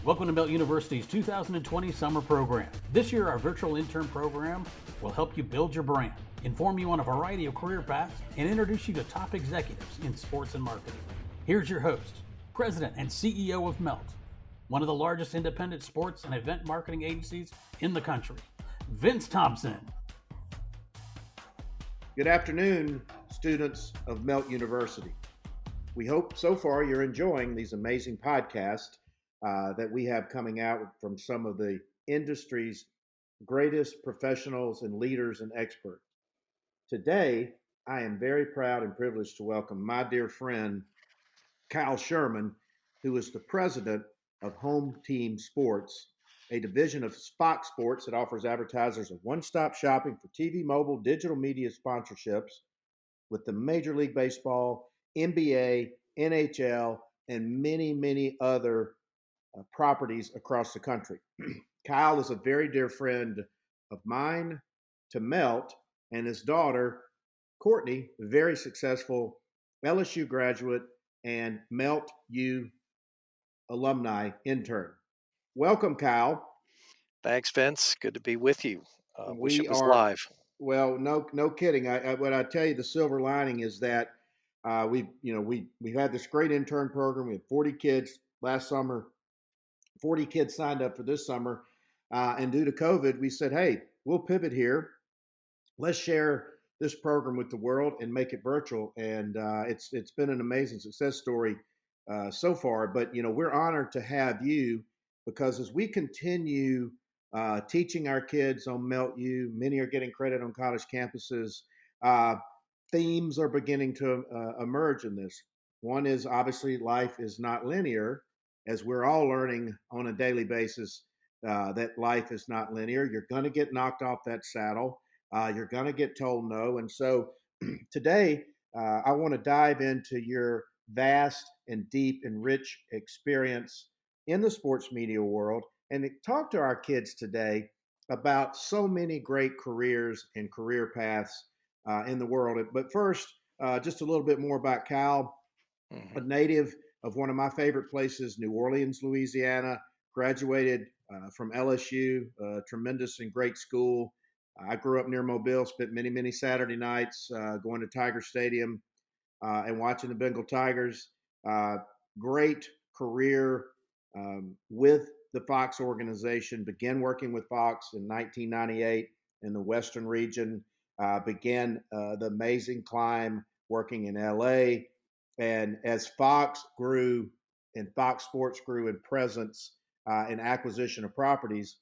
Welcome to Melt University's 2020 summer program. This year, our virtual intern program will help you build your brand, inform you on a variety of career paths, and introduce you to top executives in sports and marketing. Here's your host, President and CEO of Melt, one of the largest independent sports and event marketing agencies in the country, Vince Thompson. Good afternoon, students of Melt University. We hope so far you're enjoying these amazing podcasts that we have coming out from some of the industry's greatest professionals and leaders and experts. Today, I am very proud and privileged to welcome my dear friend, Kyle Sherman, who is the president of Home Team Sports, a division of Fox Sports that offers advertisers a one-stop shopping for TV, mobile, digital media sponsorships with the Major League Baseball, NBA, NHL, and many, many other properties across the country. Kyle is a very dear friend of mine, to Melt, and his daughter, Courtney, a very successful LSU graduate and Melt U alumni intern. Welcome, Kyle. Thanks, Vince. Good to be with you. Wish We it was are live. Well, no kidding. What I tell you, the silver lining is that we've had this great intern program. We had 40 kids last summer. 40 kids signed up for this summer, and due to COVID, we said, "Hey, we'll pivot here. Let's share this program with the world and make it virtual." And it's been an amazing success story so far. But we're honored to have you because as we continue teaching our kids on Melt U, many are getting credit on college campuses. Uh, Themes are beginning to emerge in this. One is obviously life is not linear, as we're all learning on a daily basis that life is not linear. You're going to get knocked off that saddle. You're going to get told no. And so today, I want to dive into your vast and deep and rich experience in the sports media world and talk to our kids today about so many great careers and career paths in the world. But first, just a little bit more about Kyle, a hmm native of one of my favorite places, New Orleans, Louisiana, graduated from LSU, a tremendous and great school. I grew up near Mobile, spent many, many Saturday nights going to Tiger Stadium and watching the Bengal Tigers. Uh, Great career with the Fox organization, began working with Fox in 1998 in the Western region, began the amazing climb working in LA. And as Fox grew and Fox Sports grew in presence and acquisition of properties,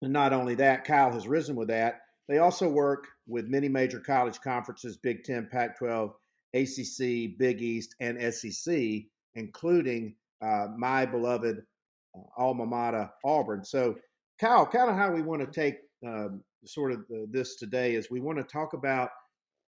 and not only that, Kyle has risen with that. They also work with many major college conferences, Big Ten, Pac 12, ACC, Big East, and SEC, including my beloved alma mater, Auburn. So, Kyle, kind of how we want to take this today is we want to talk about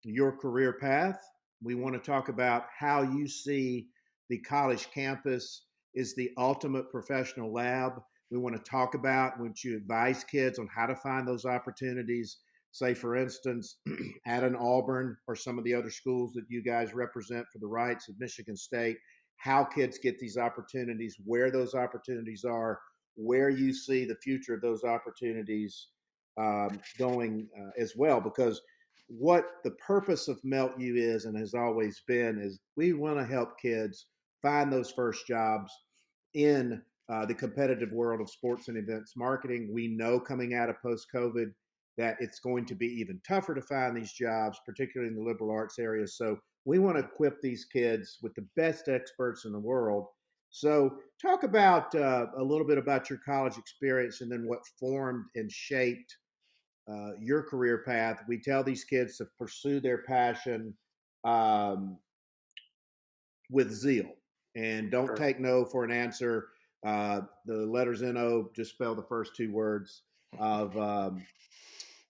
your career path. We want to talk about how you see the college campus is the ultimate professional lab. We want to talk about when you advise kids on how to find those opportunities. Say, for instance, at an Auburn or some of the other schools that you guys represent for the Rights at Michigan State, how kids get these opportunities, where those opportunities are, where you see the future of those opportunities going as well. Because what the purpose of Melt U is and has always been is we want to help kids find those first jobs in the competitive world of sports and events marketing. We know coming out of post COVID that it's going to be even tougher to find these jobs, particularly in the liberal arts area. So we want to equip these kids with the best experts in the world. So talk about a little bit about your college experience and then what formed and shaped your career path. We tell these kids to pursue their passion um, with zeal and don't Sure. take no for an answer. The letters NO just spell the first two words of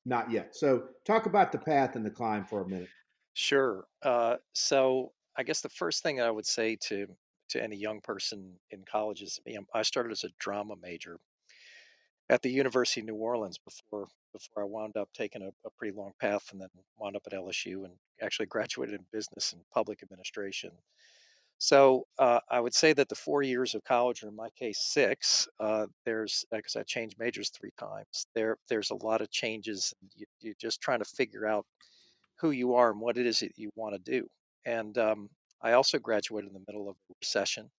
not yet. So talk about the path and the climb for a minute. Sure. So I guess the first thing I would say to any young person in college is, I started as a drama major at the University of New Orleans before I wound up taking a pretty long path and then wound up at LSU and actually graduated in business and public administration. So I would say that the 4 years of college, or in my case, six, there's because I changed majors three times. There's a lot of changes. You're just trying to figure out who you are and what it is that you want to do. And I also graduated in the middle of a recession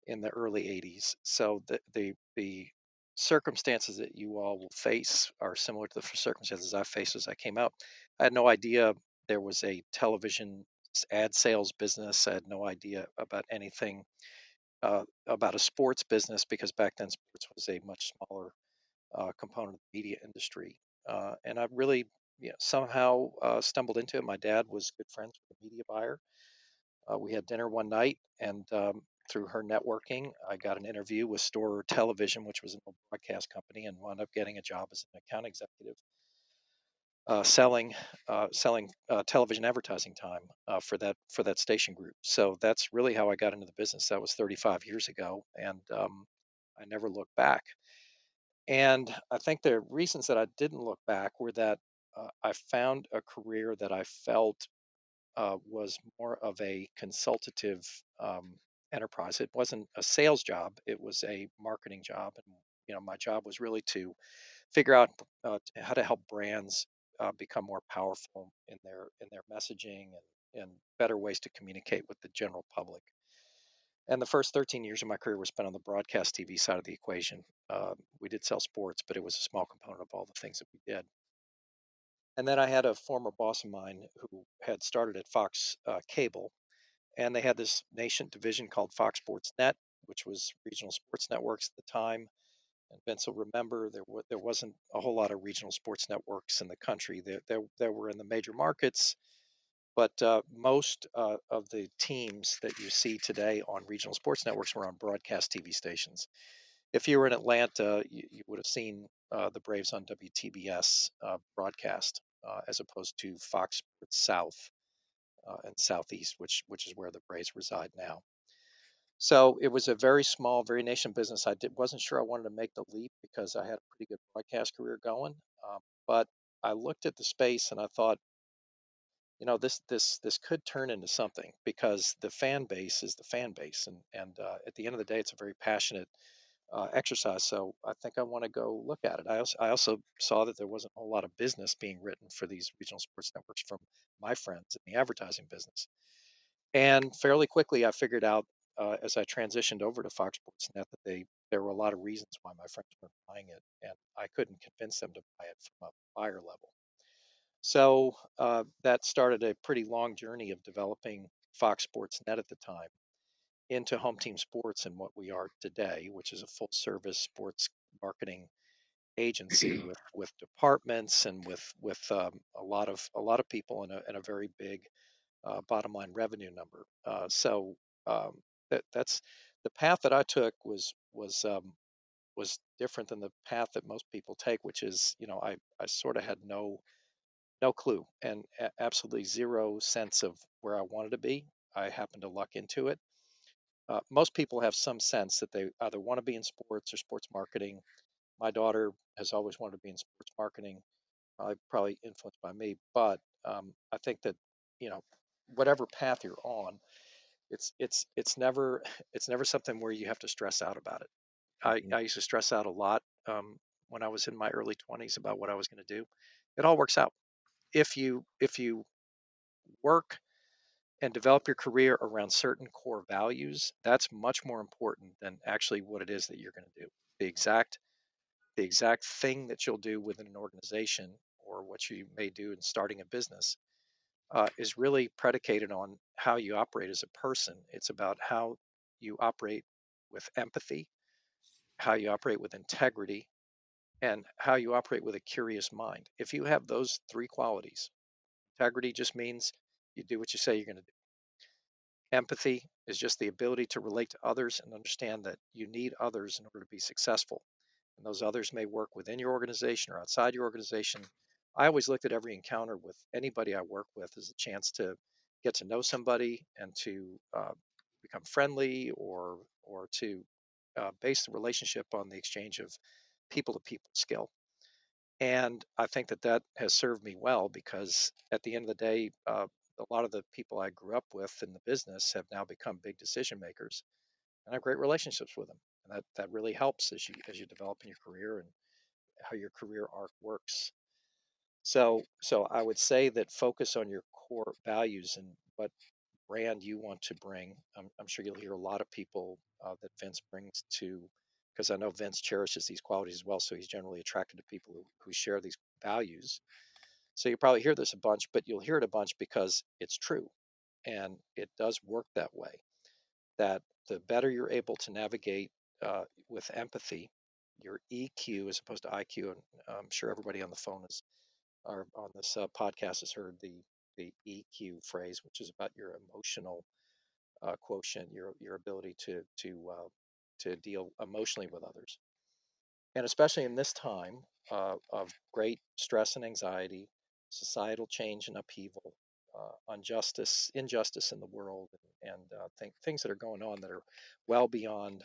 in the early 80s. So the circumstances that you all will face are similar to the circumstances I faced as I came out. I had no idea there was a television ad sales business. I had no idea about anything about a sports business because back then sports was a much smaller component of the media industry. And I really, somehow stumbled into it. My dad was good friends with a media buyer. We had dinner one night, and through her networking, I got an interview with Store Television, which was an old broadcast company, and wound up getting a job as an account executive, selling television advertising time for that station group. So that's really how I got into the business. That was 35 years ago, and I never looked back. And I think the reasons that I didn't look back were that I found a career that I felt was more of a consultative enterprise. It wasn't a sales job; it was a marketing job, and my job was really to figure out how to help brands become more powerful in their messaging and better ways to communicate with the general public. And the first 13 years of my career was spent on the broadcast TV side of the equation. We did sell sports, but it was a small component of all the things that we did. And then I had a former boss of mine who had started at Fox Cable, and they had this nascent division called Fox Sports Net, which was regional sports networks at the time. And Vince will remember there wasn't a whole lot of regional sports networks in the country. There were in the major markets, but most of the teams that you see today on regional sports networks were on broadcast TV stations. If you were in Atlanta, you would have seen the Braves on WTBS broadcast, as opposed to Fox Sports South and Southeast, which is where the Braves reside now. So it was a very small, very nascent business. Wasn't sure I wanted to make the leap because I had a pretty good broadcast career going, but I looked at the space and I thought, this could turn into something because the fan base is the fan base, and at the end of the day, it's a very passionate exercise. So I think I want to go look at it. I also saw that there wasn't a whole lot of business being written for these regional sports networks from my friends in the advertising business. And fairly quickly, I figured out as I transitioned over to Fox Sports Net that there were a lot of reasons why my friends weren't buying it, and I couldn't convince them to buy it from a buyer level. So that started a pretty long journey of developing Fox Sports Net at the time into Home Team Sports and what we are today, which is a full service sports marketing agency with departments and with a lot of people and a very big bottom line revenue number. So that's the path that I took was different than the path that most people take, which is I sort of had no clue and absolutely zero sense of where I wanted to be. I happened to luck into it. Most people have some sense that they either want to be in sports or sports marketing. My daughter has always wanted to be in sports marketing, probably influenced by me. But I think that you know, whatever path you're on, it's never it's never something where you have to stress out about it. Mhm. I used to stress out a lot when I was in my early 20s about what I was going to do. It all works out if you work and develop your career around certain core values. That's much more important than actually what it is that you're going to do. The exact the exact thing that you'll do within an organization or what you may do in starting a business is really predicated on how you operate as a person. It's about how you operate with empathy, how you operate with integrity, and how you operate with a curious mind. If you have those three qualities, integrity just means you do what you say you're going to do. Empathy is just the ability to relate to others and understand that you need others in order to be successful. And those others may work within your organization or outside your organization. I always looked at every encounter with anybody I work with as a chance to get to know somebody and to become friendly or to base the relationship on the exchange of people to people skill. And I think that that has served me well because at the end of the day, the a lot of the people I grew up with in the business have now become big decision makers, and I have great relationships with them. And that really helps as you develop in your career and how your career arc works. So I would say that focus on your core values and what brand you want to bring. I'm sure you'll hear a lot of people that Vince brings to, because I know Vince cherishes these qualities as well. So he's generally attracted to people who share these values. So you probably hear this a bunch, but you'll hear it a bunch because it's true. And it does work that way, that the better you're able to navigate with empathy, your EQ as opposed to IQ. And I'm sure everybody on the phone is, or on this podcast has heard the EQ phrase, which is about your emotional quotient, your ability to deal emotionally with others, and especially in this time of great stress and anxiety, societal change and upheaval, injustice in the world, and things that are going on that are well beyond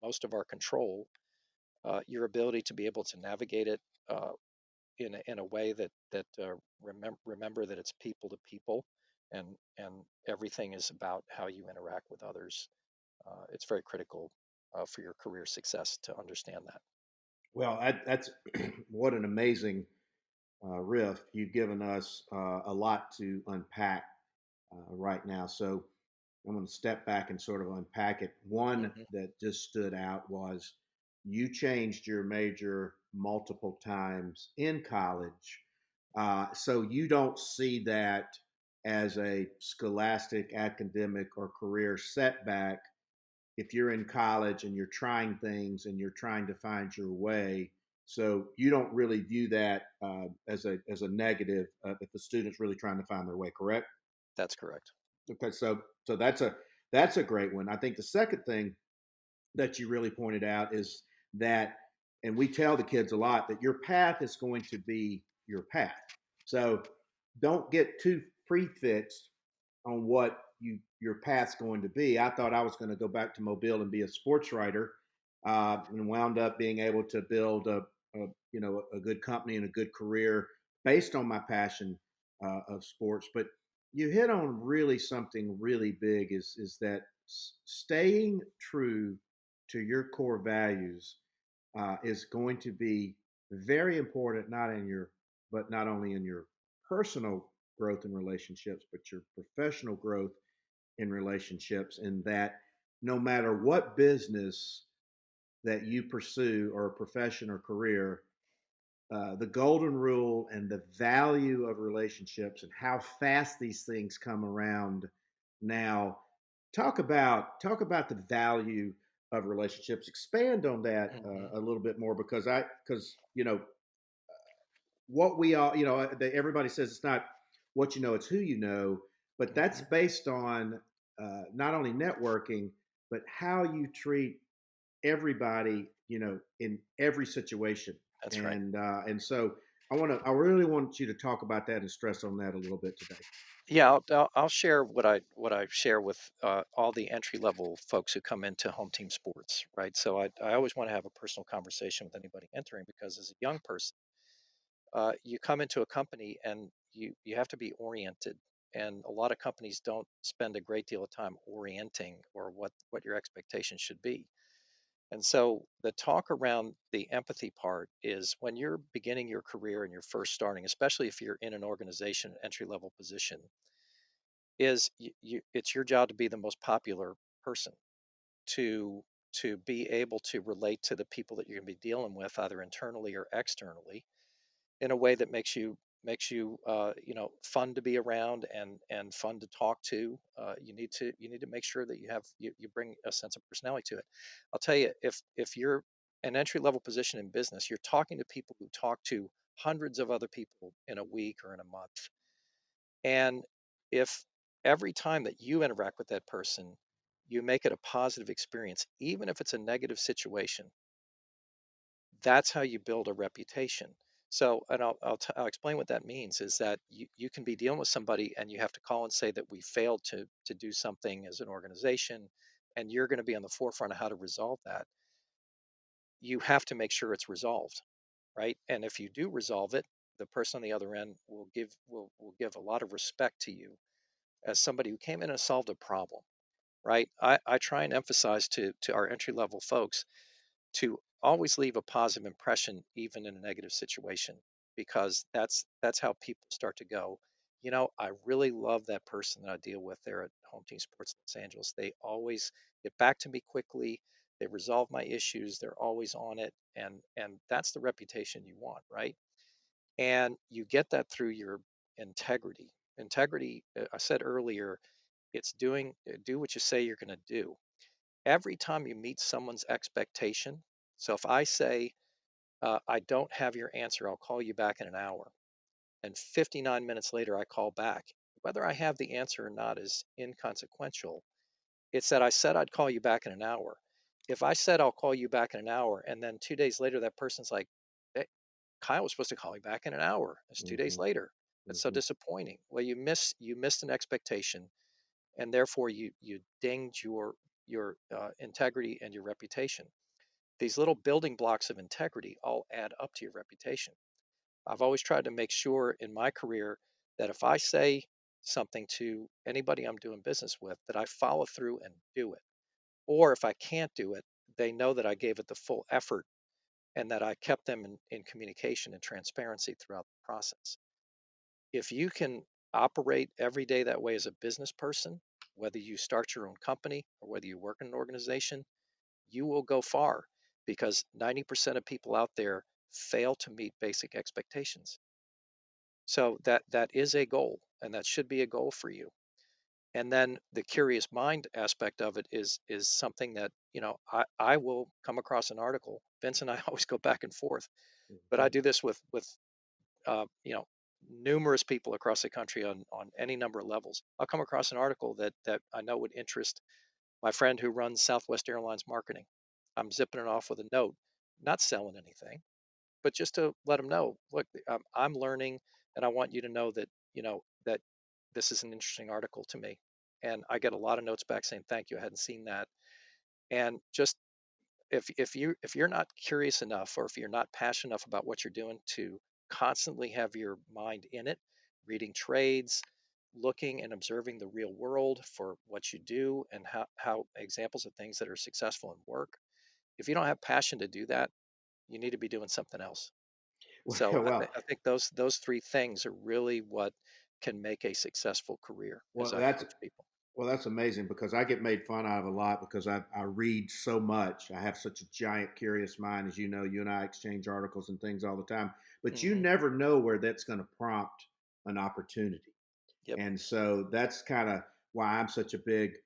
most of our control. Your ability to be able to navigate it in a way that remember that it's people to people, and everything is about how you interact with others. It's very critical for your career success to understand that. Well, that's what an amazing riff. You've given us a lot to unpack right now. So I'm going to step back and sort of unpack it. One Hmm. that just stood out was you changed your major multiple times in college. So you don't see that as a scholastic, academic, or career setback if you're in college and you're trying things and you're trying to find your way. So you don't really view that as a negative if the student's really trying to find their way. Correct? That's correct. Okay, so that's a great one. I think the second thing that you really pointed out is that, and we tell the kids a lot that your path is going to be your path. So don't get too prefixed on what your path's going to be. I thought I was going to go back to Mobile and be a sports writer, and wound up being able to build a good company and a good career based on my passion of sports. But you hit on really something really big is that staying true to your core values is going to be very important, but not only in your personal growth in relationships, but your professional growth in relationships. And that no matter what business that you pursue or profession or career, the golden rule and the value of relationships and how fast these things come around now. Talk about the value of relationships. Expand on that Hmm. a little bit more because what we all everybody says it's not what you know, it's who you know, but that's Hmm. based on not only networking but how you treat everybody, in every situation. That's right. And so I really want you to talk about that and stress on that a little bit today. Yeah, I'll share what I share with all the entry level folks who come into home team sports, right? So I always want to have a personal conversation with anybody entering, because as a young person, you come into a company and you have to be oriented, and a lot of companies don't spend a great deal of time orienting or what your expectations should be. And so the talk around the empathy part is when you're beginning your career and you're first starting, especially if you're in an organization entry level position, is it's your job to be the most popular person, to be able to relate to the people that you're going to be dealing with either internally or externally in a way that makes you fun to be around and fun to talk to. You need to make sure that you bring a sense of personality to it. I'll tell you, if you're an entry level position in business, you're talking to people who talk to hundreds of other people in a week or in a month. And if every time that you interact with that person, you make it a positive experience, even if it's a negative situation, that's how you build a reputation. So, and I'll explain what that means is that you can be dealing with somebody and you have to call and say that we failed to do something as an organization, and you're going to be on the forefront of how to resolve that. You have to make sure it's resolved, right? And if you do resolve it, the person on the other end will give a lot of respect to you as somebody who came in and solved a problem, right? I try and emphasize to our entry level folks to always leave a positive impression even in a negative situation, because that's how people start to go, I really love that person that I deal with there at Home Team Sports Los Angeles. They always get back to me quickly. They resolve my issues. They're always on it, and that's the reputation you want, right? And you get that through your integrity. Integrity, I said earlier, it's do what you say you're going to do. Every time you meet someone's expectation, so if I say, I don't have your answer, I'll call you back in an hour, and 59 minutes later I call back, whether I have the answer or not is inconsequential. It's that I said I'd call you back in an hour. If I said I'll call you back in an hour, and then 2 days later that person's like, hey, Kyle was supposed to call me back in an hour. It's 2 days Hmm. later. It's so Hmm. disappointing. Well, you missed an expectation, and therefore you dinged your integrity and your reputation. These little building blocks of integrity all add up to your reputation. I've always tried to make sure in my career that if I say something to anybody I'm doing business with, that I follow through and do it. Or if I can't do it, they know that I gave it the full effort and that I kept them in communication and transparency throughout the process. If you can operate every day that way as a business person, whether you start your own company or whether you work in an organization, you will go far, because 90% of people out there fail to meet basic expectations. So that is a goal, and that should be a goal for you. And then the curious mind aspect of it is something that, I will come across an article. Vince and I always go back and forth, but I Hmm. do this with uh, you know numerous people across the country on any number of levels. I'll come across an article that I know would interest my friend who runs Southwest Airlines marketing. I'm zipping it off with a note, not selling anything, but just to let them know, look, I'm learning, and I want you to know that that this is an interesting article to me. And I get a lot of notes back saying thank you. I hadn't seen that. And just if you're not curious enough, or if you're not passionate enough about what you're doing to constantly have your mind in it, reading trades, looking and observing the real world for what you do and how examples of things that are successful in work. If you don't have passion to do that, you need to be doing something else. So I, Well, th- I think those three things are really what can make a successful career as well, I that's coach people. Well, that's amazing because I get made fun of a lot because I read so much. I have such a giant curious mind. As you know, you and I exchange articles and things all the time, but you Hmm. never know where that's going to prompt an opportunity. Yep. And so that's kind of why I'm such a big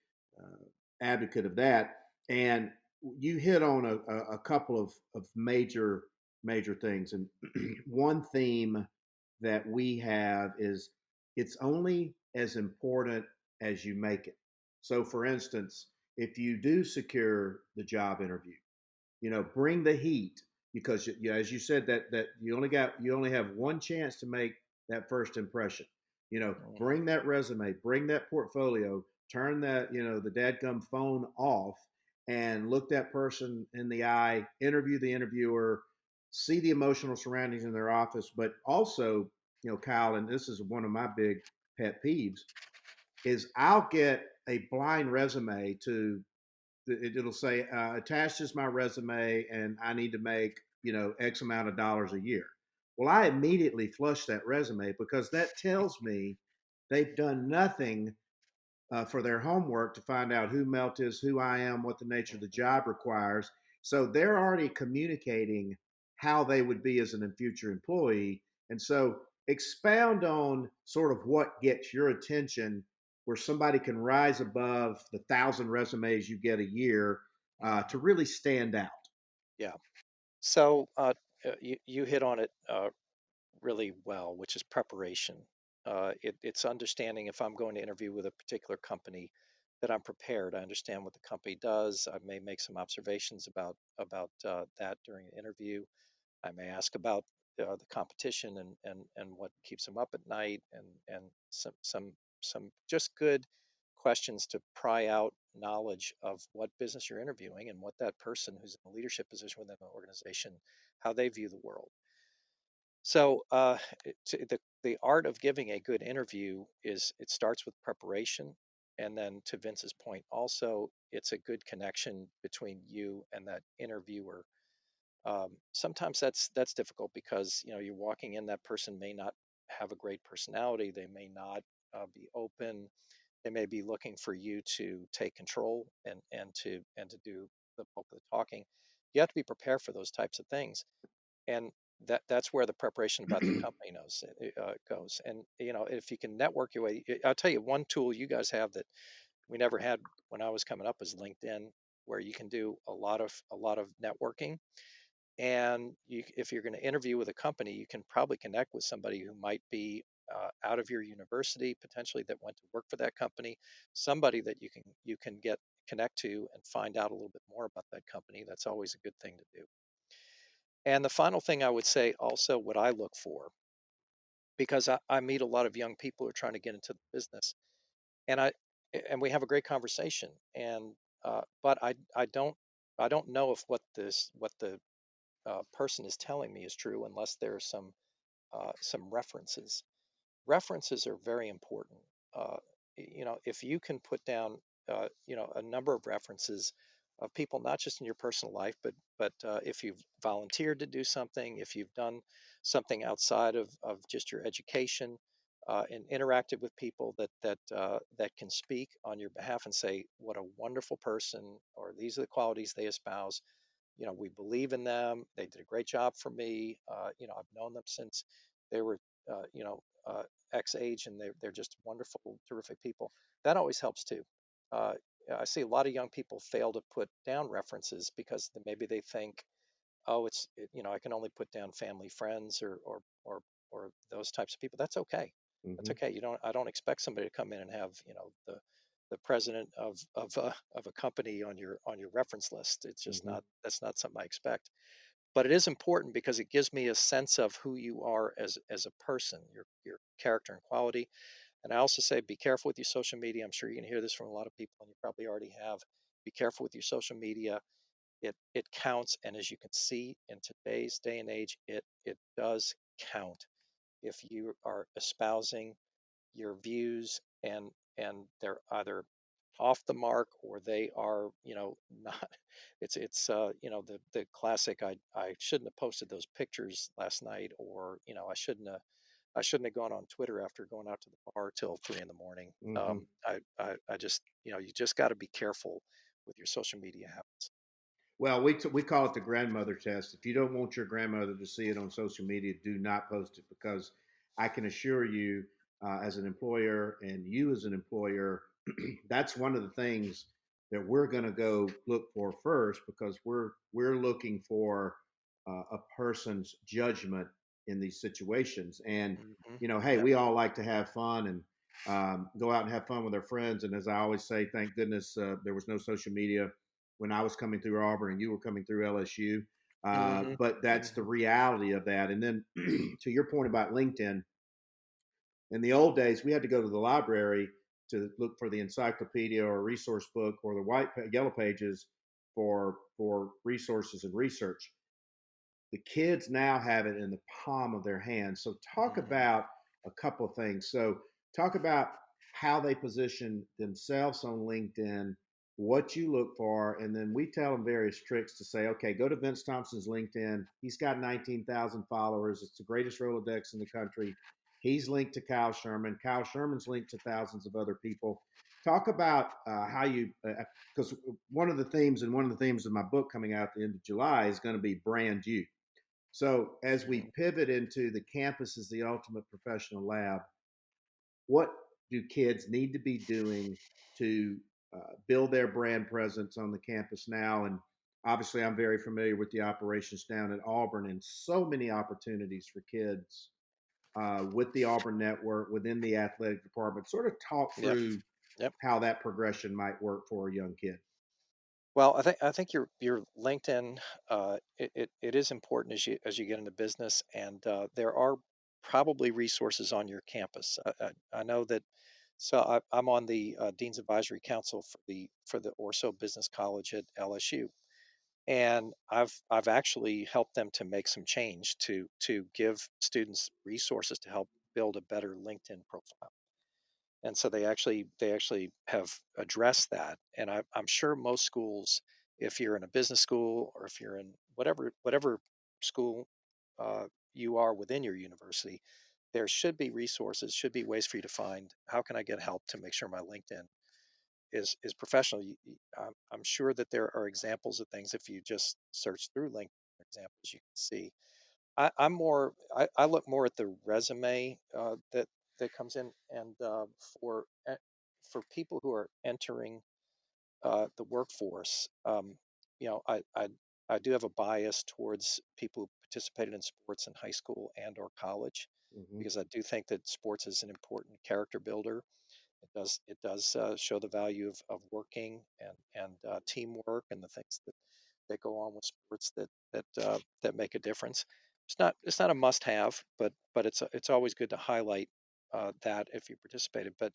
uh, advocate of that. And you hit on a couple of major things. And one theme that we have is it's only as important as you make it. So, for instance, if you do secure the job interview, bring the heat because as you said that you only have one chance to make that first impression. Hmm. Bring that resume, bring that portfolio, turn that the dadgum phone off, and look that person in the eye, interview the interviewer, see the emotional surroundings in their office, but also, Kyle, and this is one of my big pet peeves, is I'll get a blind resume to it'll say attached is my resume and I need to make X amount of dollars a year. Well, I immediately flush that resume because that tells me they've done nothing for their homework to find out who Melt is, who I am, what the nature of the Hmm. job requires. So they're already communicating how they would be as an future employee. And so expound on sort of what gets your attention where somebody can rise above the 1,000 resumes you get a year to Hmm. really stand out. Yeah. So you hit on it really well, which is preparation. It's understanding if I'm going to interview with a particular company that I'm prepared. I understand what the company does. I may make some observations about that during the interview. I may ask about the competition and what keeps them up at night, and some just good questions to pry out knowledge of what business you're interviewing and what that person who's in a leadership position within an organization, how they view the world. So the art of giving a good interview is it starts with preparation, and then to Vince's point, also it's a good connection between you and that interviewer. Sometimes that's difficult because you're walking in, that person may not have a great personality, they may not be open, they may be looking for you to take control and to do the bulk of the talking. You have to be prepared for those types of things, and that's where the preparation about the company goes. And if you can network your way, I'll tell you one tool you guys have that we never had when I was coming up is LinkedIn, where you can do a lot of networking. And if you're going to interview with a company, you can probably connect with somebody who might be out of your university, potentially, that went to work for that company, somebody that you can get connect to and find out a little bit more about that company. That's always a good thing to do. And the final thing I would say, also, what I look for, because I meet a lot of young people who are trying to get into the business, and and we have a great conversation, and but I don't know if what the person is telling me is true unless there's some references. References are very important. Uh, if you can put down, a number of references of people, not just in your personal life, but if you've volunteered to do something, if you've done something outside of just your education, and interacted with people that can speak on your behalf and say what a wonderful person, or these are the qualities they espouse. We believe in them. They did a great job for me. I've known them since they were, uh, you know, uh, X age, and they're just wonderful, terrific people. That always helps too. Uh, I see a lot of young people fail to put down references because maybe they think, oh, I can only put down family, friends, or those types of people. That's okay. That's Hmm. okay. I don't expect somebody to come in and have, the president of a company on your reference list. It's just Hmm. not That's not something I expect. But it is important because it gives me a sense of who you are as a person, your character and quality. And I also say, be careful with your social media. I'm sure you're going to hear this from a lot of people, and you probably already have. Be careful with your social media. It counts, and as you can see in today's day and age, it does count. If you are espousing your views, and they're either off the mark, or they are, not, the classic, I shouldn't have posted those pictures last night, or I shouldn't have gone on Twitter after going out to the bar till 3 in the morning. Hmm. I just, you just got to be careful with your social media habits. Well, we call it the grandmother test. If you don't want your grandmother to see it on social media, do not post it, because I can assure you, as an employer and you as an employer, that's one of the things that we're going to go look for first, because we're looking for a person's judgment in these situations. And Hmm. hey, Yep. we all like to have fun and go out and have fun with our friends. And as I always say, thank goodness there was no social media when I was coming through Auburn and you were coming through LSU. Hmm. But that's the Hmm. reality of that. And then to your point about LinkedIn, in the old days, we had to go to the library to look for the encyclopedia or resource book or the yellow pages for resources and research. The kids now have it in the palm of their hands. So talk Hmm. about a couple of things. So talk about how they position themselves on LinkedIn, what you look for, and then we tell them various tricks to say, okay, go to Vince Thompson's LinkedIn. He's got 19,000 followers. It's the greatest Rolodex in the country. He's linked to Kyle Sherman. Kyle Sherman's linked to thousands of other people. Talk about how you, because one of the themes and one of the themes of my book coming out at the end of July is going to be brand you. So as we Hmm. pivot into the campus as the ultimate professional lab, what do kids need to be doing to build their brand presence on the campus now? And obviously, I'm very familiar with the operations down at Auburn, and so many opportunities for kids with the Auburn network within the athletic department. Sort of talk Yep. through Yep. how that progression might work for a young kid. Well, I think your LinkedIn, it is important as you get into business, and there are probably resources on your campus. I know that. So I'm on the Dean's Advisory Council for the Orso Business College at LSU, and I've actually helped them to make some change to give students resources to help build a better LinkedIn profile. And so they actually have addressed that. And I'm sure most schools, if you're in a business school or if you're in whatever school you are within your university, there should be resources, should be ways for you to find how can I get help to make sure my LinkedIn is professional. I'm sure that there are examples of things if you just search through LinkedIn examples you can see. I look more at the resume that comes in, and for people who are entering the workforce, I do have a bias towards people who participated in sports in high school and or college, Hmm. because I do think that sports is an important character builder. It does show the value of working and teamwork and the things that go on with sports that make a difference. It's not a must have, but it's always good to highlight that if you participated. But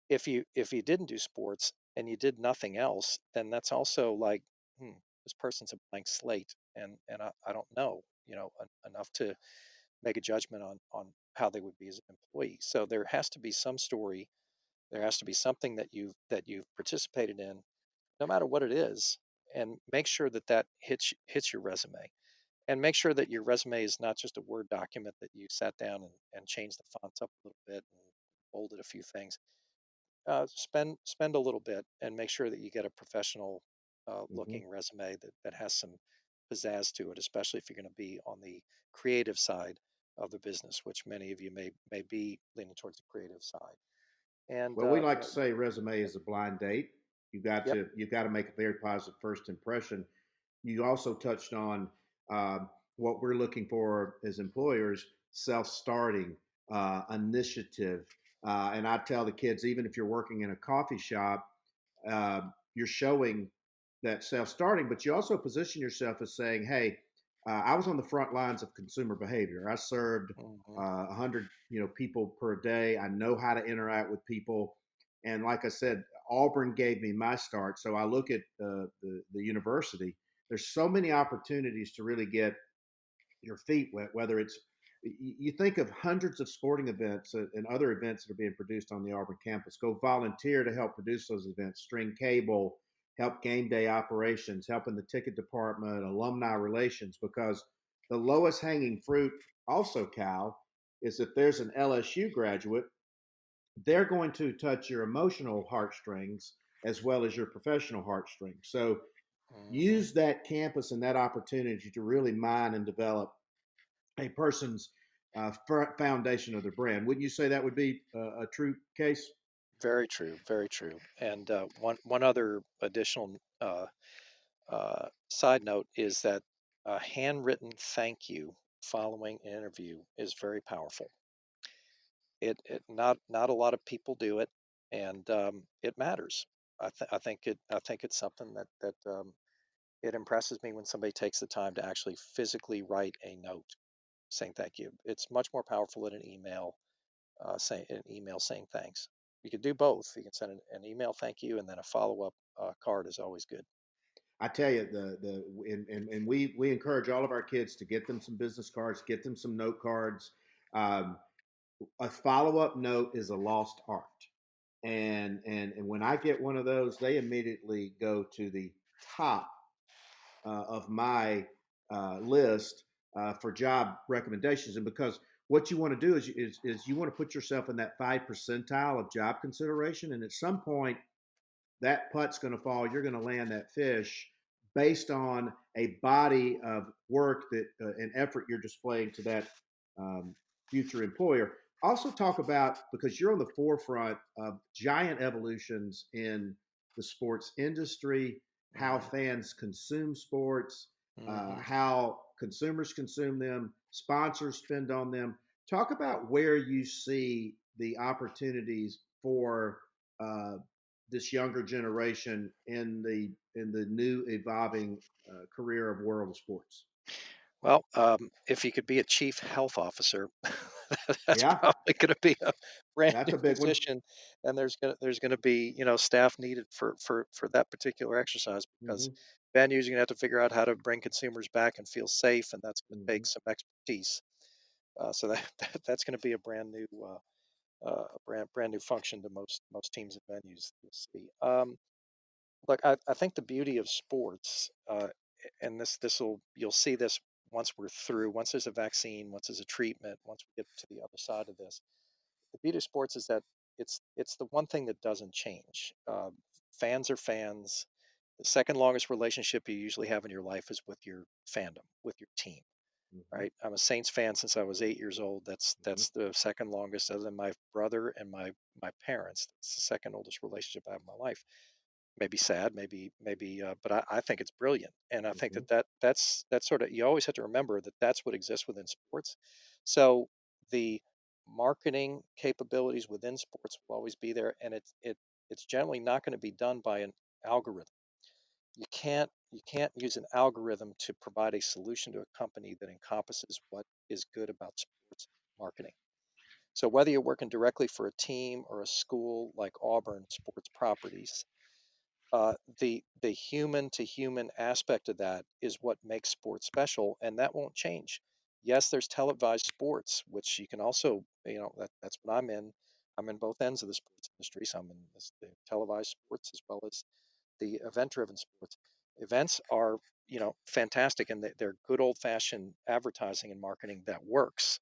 if you didn't do sports and you did nothing else, then that's also like, this person's a blank slate, and I don't know, enough to make a judgment on how they would be as an employee. So there has to be some story, there has to be something that you've participated in, no matter what it is, and make sure that hits your resume, and make sure that your resume is not just a Word document that you sat down and changed the fonts up a little bit and bolded a few things. Spend a little bit and make sure that you get a professional Hmm. looking resume that has some pizzazz to it, especially if you're going to be on the creative side of the business, which many of you may be leaning towards the creative side. And Well, we like to say resume is a blind date. yep. You've got to make a very positive first impression. You also touched on what we're looking for as employers: self-starting, initiative. And I tell the kids, even if you're working in a coffee shop, you're showing that self-starting, but you also position yourself as saying, "Hey, I was on the front lines of consumer behavior. I served Hmm. 100 people per day. I know how to interact with people, and like I said, Auburn gave me my start. So I look at the university. There's so many opportunities to really get your feet wet, whether it's you think of hundreds of sporting events and other events that are being produced on the Auburn campus. Go volunteer to help produce those events, string cable, help game day operations, help in the ticket department, alumni relations, because the lowest hanging fruit also, Cal, is if there's an LSU graduate, they're going to touch your emotional heartstrings as well as your professional heartstrings. So Hmm. use that campus and that opportunity to really mine and develop a person's foundation of their brand. Wouldn't you say that would be a true case? Very true, very true. And one other additional side note is that a handwritten thank you following an interview is very powerful. Not a lot of people do it, and it matters. I think it's something that it impresses me when somebody takes the time to actually physically write a note saying thank you. It's much more powerful than an email saying thanks. You can do both. You can send an email thank you, and then a follow up card is always good. I tell you, and we encourage all of our kids to get them some business cards, get them some note cards. Um, a follow up note is a lost art, and when I get one of those, they immediately go to the top of my list for job recommendations. And because what you want to do is you want to put yourself in that 5 percentile of job consideration, and at some point that putt's going to fall. You're going to land that fish based on a body of work that and effort you're displaying to that um, future employer. Also, talk about, because you're on the forefront of giant evolutions in the sports industry, how Hmm. fans consume sports, Hmm. how consumers consume them, sponsors spend on them. Talk about where you see the opportunities for this younger generation in the new evolving career of world of sports. Well, if you could be a chief health officer, That's Yeah, probably going to be a brand that's new a big one. position, and there's going to be staff needed for that particular exercise because Hmm. venues are going to have to figure out how to bring consumers back and feel safe, and that's going to take Hmm. some expertise. So that's going to be a brand new brand new function to most teams and venues you'll see. Look, I think the beauty of sports, and this will you'll see this once we're through, once there's a vaccine, once there's a treatment, once we get to the other side of this. The beauty of sports is that it's the one thing that doesn't change. Fans are fans. The second longest relationship you usually have in your life is with your fandom, with your team. Hmm. Right? I'm a Saints fan since I was 8 years old. Hmm. That's the second longest, other than my brother and my parents. It's the second oldest relationship I have in my life. Maybe sad, maybe, but I think it's brilliant, and I think Hmm. that's sort of, you always have to remember that that's what exists within sports. So the marketing capabilities within sports will always be there, and it's generally not going to be done by an algorithm. You can't use an algorithm to provide a solution to a company that encompasses what is good about sports marketing. So whether you're working directly for a team or a school like Auburn Sports Properties, the human to human aspect of that is what makes sports special, and that won't change. Yes, there's televised sports, which you can also, that's what I'm in. I'm in both ends of the sports industry. So I'm in the televised sports as well as the event-driven sports. Events are, fantastic, and they're good old-fashioned advertising and marketing that works.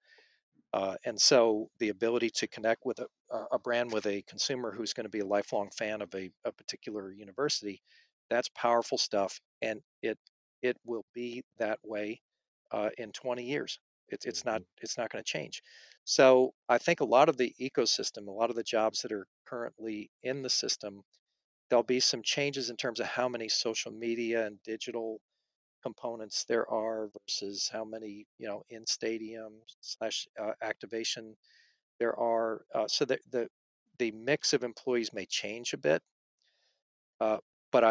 And so the ability to connect with a brand, with a consumer who's going to be a lifelong fan of a particular university, that's powerful stuff. And it will be that way in 20 years. Hmm. It's not going to change. So I think a lot of the ecosystem, a lot of the jobs that are currently in the system, there'll be some changes in terms of how many social media and digital components there are versus how many in stadium slash activation there are. So the mix of employees may change a bit, uh, but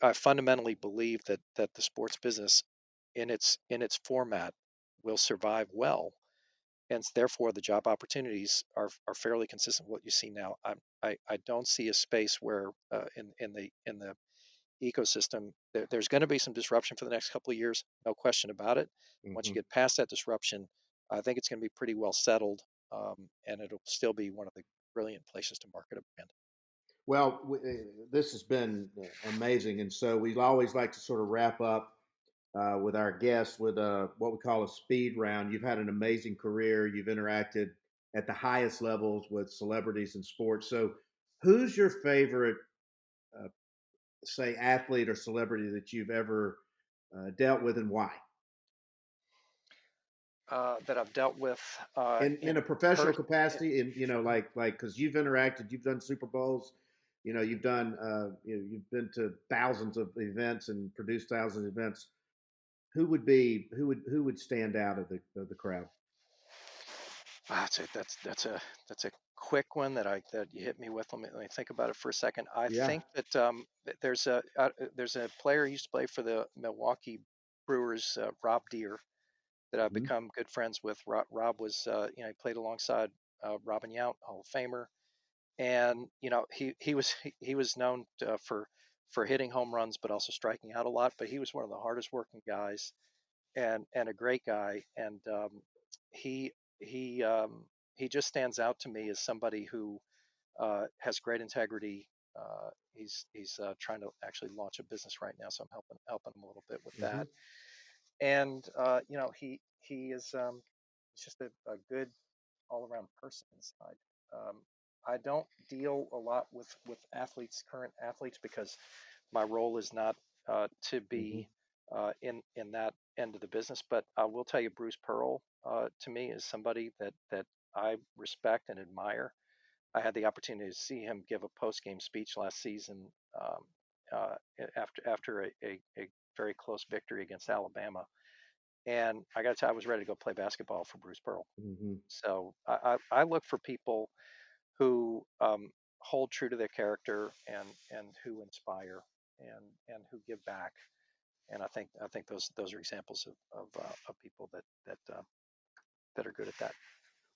I fundamentally believe that the sports business in its format will survive well, and therefore the job opportunities are fairly consistent with what you see now. I don't see a space where in the ecosystem. There's going to be some disruption for the next couple of years, no question about it. Once you Hmm. get past that disruption, I think it's going to be pretty well settled, and it'll still be one of the brilliant places to market a brand. Well, this has been amazing, and so we always like to sort of wrap up with our guests with what we call a speed round. You've had an amazing career. You've interacted at the highest levels with celebrities in sports. So, who's your favorite, uh, say, athlete or celebrity that you've ever dealt with, and why? That I've dealt with In in a professional person. capacity, in like because you've interacted, you've done Super Bowls, you've done you've been to thousands of events and produced thousands of events. Who would stand out of the crowd? That's a quick one that you hit me with. Let me think about it for a second. I Yeah. think that there's a player who used to play for the Milwaukee Brewers, Rob Deere, that I've Hmm. become good friends with. Rob was, he played alongside Robin Yount, Hall of Famer, and he was known for hitting home runs, but also striking out a lot. But he was one of the hardest working guys, and a great guy, and he he he just stands out to me as somebody who has great integrity. He's trying to actually launch a business right now, so I'm helping him a little bit with Hmm. that. And he is he's just a good all around person inside. Um, I don't deal a lot with athletes, current athletes, because my role is not to Hmm. be in that end of the business. But I will tell you, Bruce Pearl to me is somebody that I respect and admire. I had the opportunity to see him give a post game speech last season, um, after a very close victory against Alabama, and I got to tell you, I was ready to go play basketball for Bruce Pearl. Hmm. So I look for people who hold true to their character, and who inspire, and who give back. And I think those are examples of people that are good at that.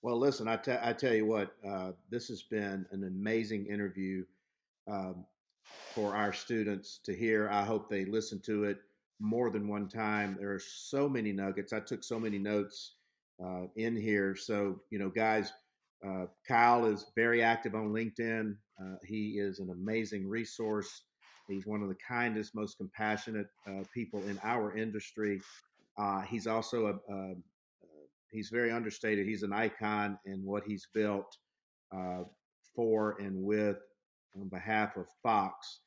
Well, listen, I tell you what, this has been an amazing interview. Um, for our students to hear. I hope they listen to it more than one time. There are so many nuggets. I took so many notes in here. So, guys, Kyle is very active on LinkedIn. He is an amazing resource. He's one of the kindest, most compassionate people in our industry. He's also he's very understated. He's an icon in what he's built uh, for and with on behalf of Fox.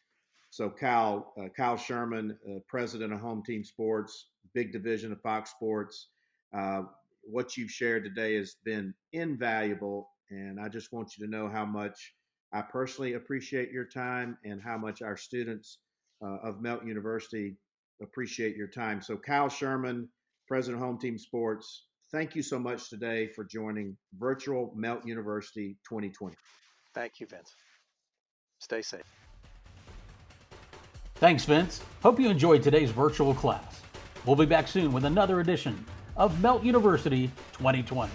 So Kyle Sherman, president of Home Team Sports, big division of Fox Sports. Uh, what you've shared today has been invaluable, and I just want you to know how much I personally appreciate your time and how much our students of Melt University appreciate your time. So Kyle Sherman, president of Home Team Sports, thank you so much today for joining Virtual Melt University 2020. Thank you, Vince. Stay safe. Thanks, Vince. Hope you enjoyed today's virtual class. We'll be back soon with another edition of Melt University 2020.